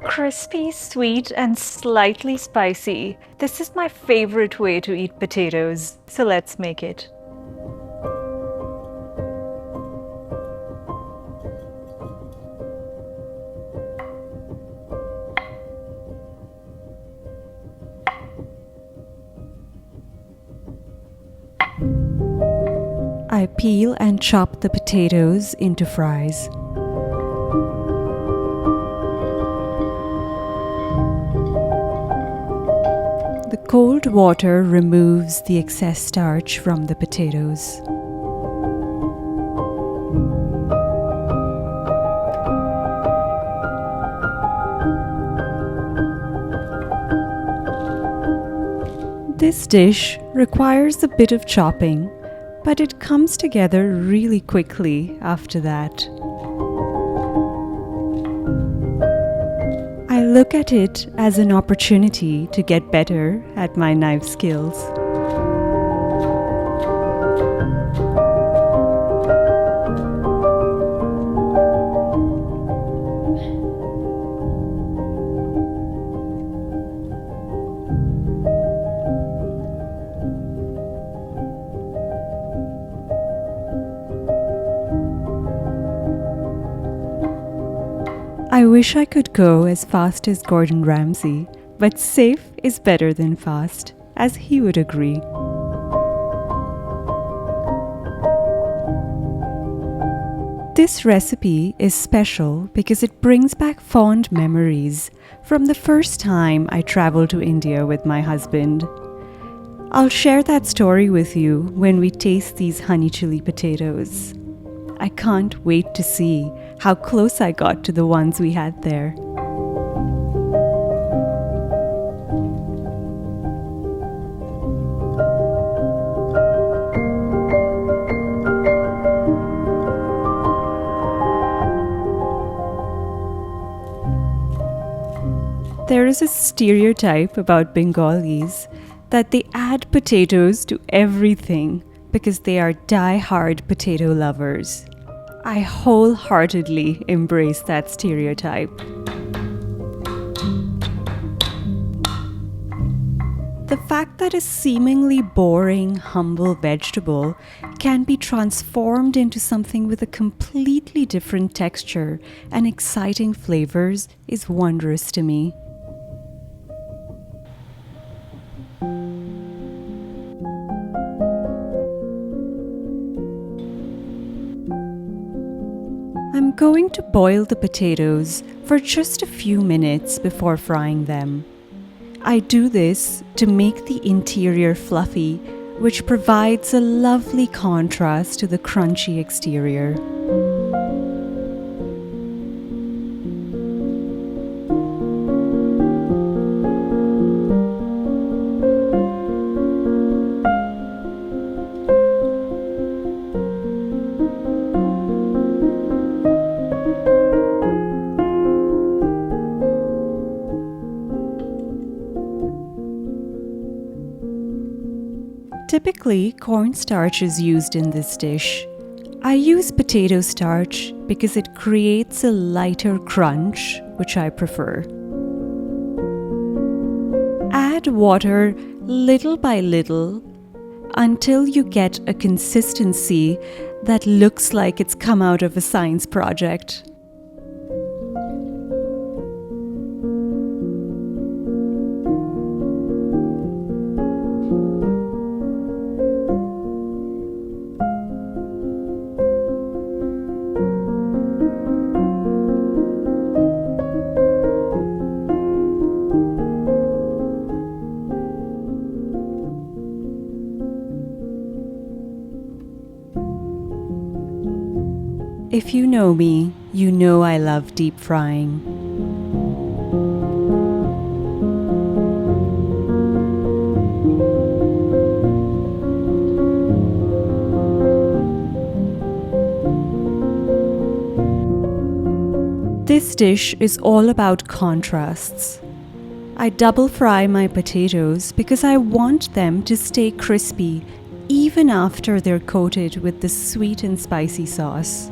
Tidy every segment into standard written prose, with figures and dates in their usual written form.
Crispy, sweet, and slightly spicy. This is my favorite way to eat potatoes, so let's make it. I peel and chop the potatoes into fries. The cold water removes the excess starch from the potatoes. This dish requires a bit of chopping, but it comes together really quickly after that. I look at it as an opportunity to get better at my knife skills. I wish I could go as fast as Gordon Ramsay, but safe is better than fast, as he would agree. This recipe is special because it brings back fond memories from the first time I traveled to India with my husband. I'll share that story with you when we taste these honey chili potatoes. I can't wait to see how close I got to the ones we had there. There is a stereotype about Bengalis that they add potatoes to everything because they are die-hard potato lovers. I wholeheartedly embrace that stereotype. The fact that a seemingly boring, humble vegetable can be transformed into something with a completely different texture and exciting flavors is wondrous to me. I'm going to boil the potatoes for just a few minutes before frying them. I do this to make the interior fluffy, which provides a lovely contrast to the crunchy exterior. Typically, cornstarch is used in this dish. I use potato starch because it creates a lighter crunch, which I prefer. Add water little by little until you get a consistency that looks like it's come out of a science project. If you know me, you know I love deep frying. This dish is all about contrasts. I double fry my potatoes because I want them to stay crispy even after they're coated with the sweet and spicy sauce.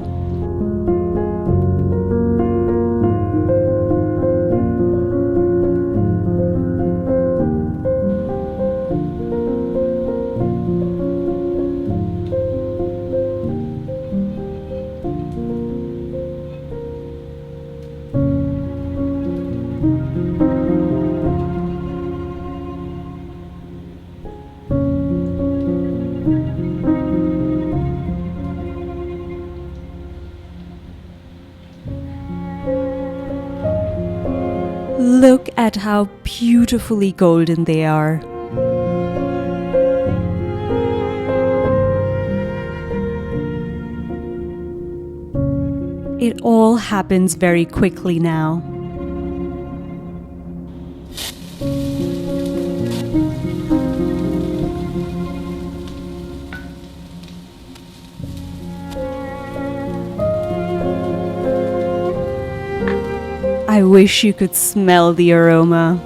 Look at how beautifully golden they are. It all happens very quickly now. I wish you could smell the aroma.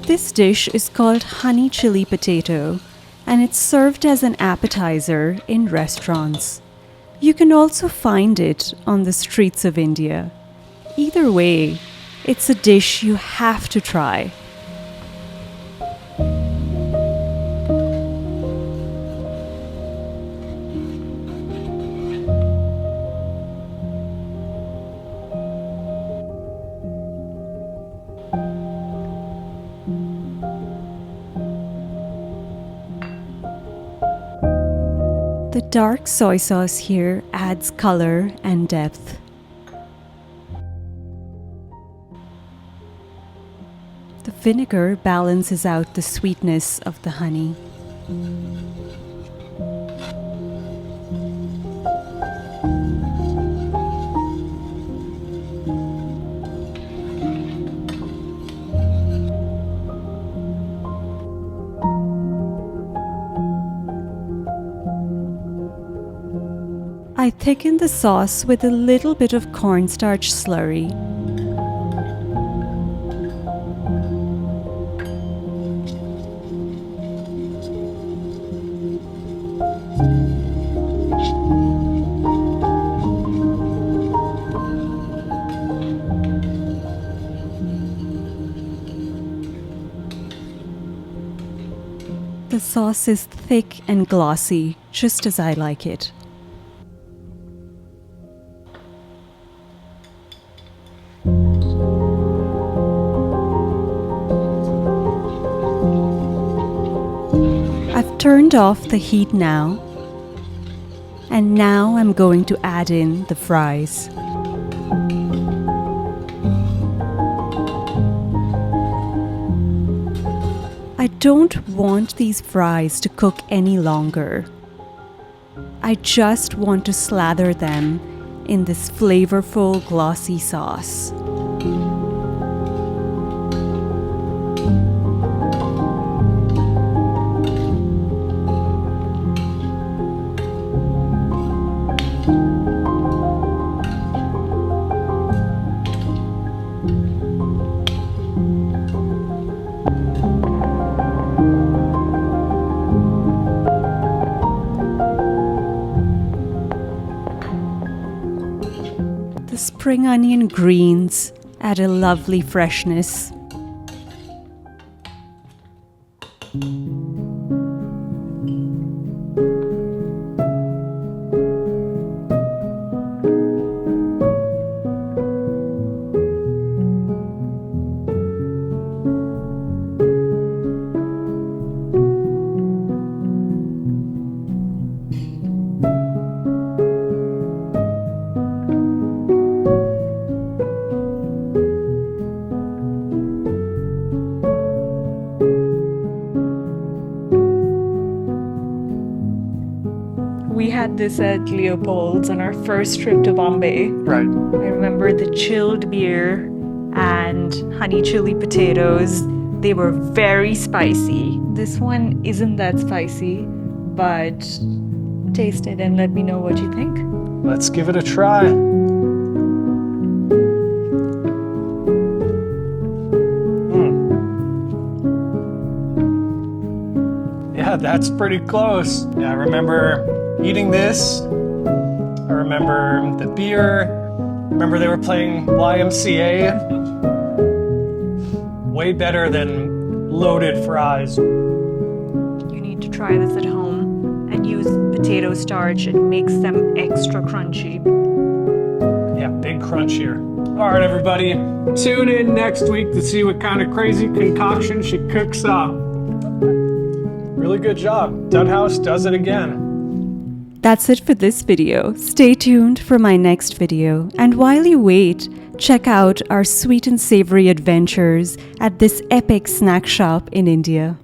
This dish is called honey chili potato, and it's served as an appetizer in restaurants. You can also find it on the streets of India. Either way, it's a dish you have to try. The dark soy sauce here adds color and depth. The vinegar balances out the sweetness of the honey. I thicken the sauce with a little bit of cornstarch slurry. The sauce is thick and glossy, just as I like it. I've turned off the heat now, and now I'm going to add in the fries. I don't want these fries to cook any longer. I just want to slather them in this flavorful, glossy sauce. The spring onion greens add a lovely freshness. We had this at Leopold's on our first trip to Bombay. Right. I remember the chilled beer and honey chili potatoes. They were very spicy. This one isn't that spicy, but taste it and let me know what you think. Let's give it a try. Yeah, that's pretty close. Yeah, I remember eating this. I remember the beer. I remember they were playing YMCA. Way better than loaded fries. You need to try this at home and use potato starch. It makes them extra crunchy. Yeah, big crunch here. All right, everybody. Tune in next week to see what kind of crazy concoction she cooks up. Really good job. Dudhouse does it again. That's it for this video. Stay tuned for my next video. And while you wait, check out our sweet and savory adventures at this epic snack shop in India.